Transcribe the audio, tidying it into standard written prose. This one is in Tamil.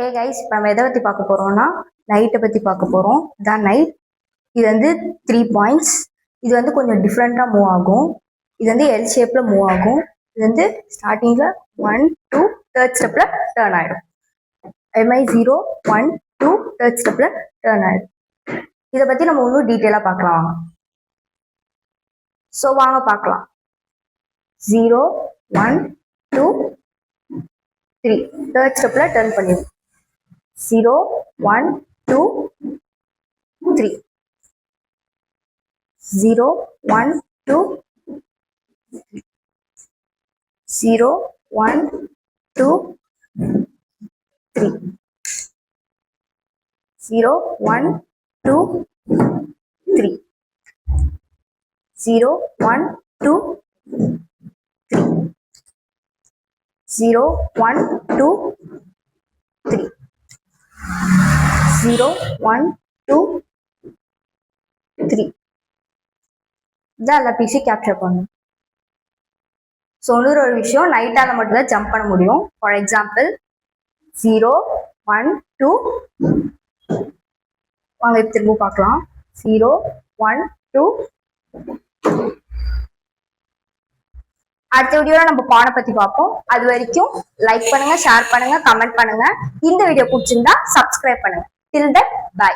ஏ கைஸ், இப்போ நம்ம எதை பற்றி பார்க்க போகிறோம்னா நைட்டை பற்றி பார்க்க போகிறோம். இதான் நைட். இது வந்து 3 பாயிண்ட்ஸ். இது வந்து கொஞ்சம் டிஃப்ரெண்ட்டாக மூவ் ஆகும். இது வந்து எல் ஷேப்பில் மூவ் ஆகும். இது வந்து ஸ்டார்டிங்கில் 1 2 தேர்ட் ஸ்டெப்பில் டேர்ன் ஆகிடும். MI 0 1 2 தேர்ட் ஸ்டெப்பில் டேர்ன் ஆகிடும். இதை பற்றி நம்ம இன்னும் டீட்டெயிலாக பார்க்கலாம் வாங்க. ஸோ வாங்க பார்க்கலாம். 0 1 2 3 தேர்ட் ஸ்டெப்பில் டேர்ன் பண்ணிடும். 0 1 2 3 0 1 2 0 1 2 3 0 1 2 3 0 1 2 3 0 1 2 3 0 1 2 3 இதான் எல்லா பீஸையும் கேப்சர் பண்ணும். ஸோ இன்னொரு ஒரு விஷயம், நைட்டால மட்டும்தான் ஜம்ப் பண்ண முடியும். ஃபார் எக்ஸாம்பிள் 0 1 2 வாங்க திரும்ப பார்க்கலாம். 0 1 2 அடுத்த வீடியோல நம்ம பானை பத்தி பார்ப்போம். அது வரைக்கும் லைக் பண்ணுங்க, ஷேர் பண்ணுங்க, கமெண்ட் பண்ணுங்க. இந்த வீடியோ பிடிச்சிருந்தா சப்ஸ்கிரைப் பண்ணுங்க. டில் தென் பை.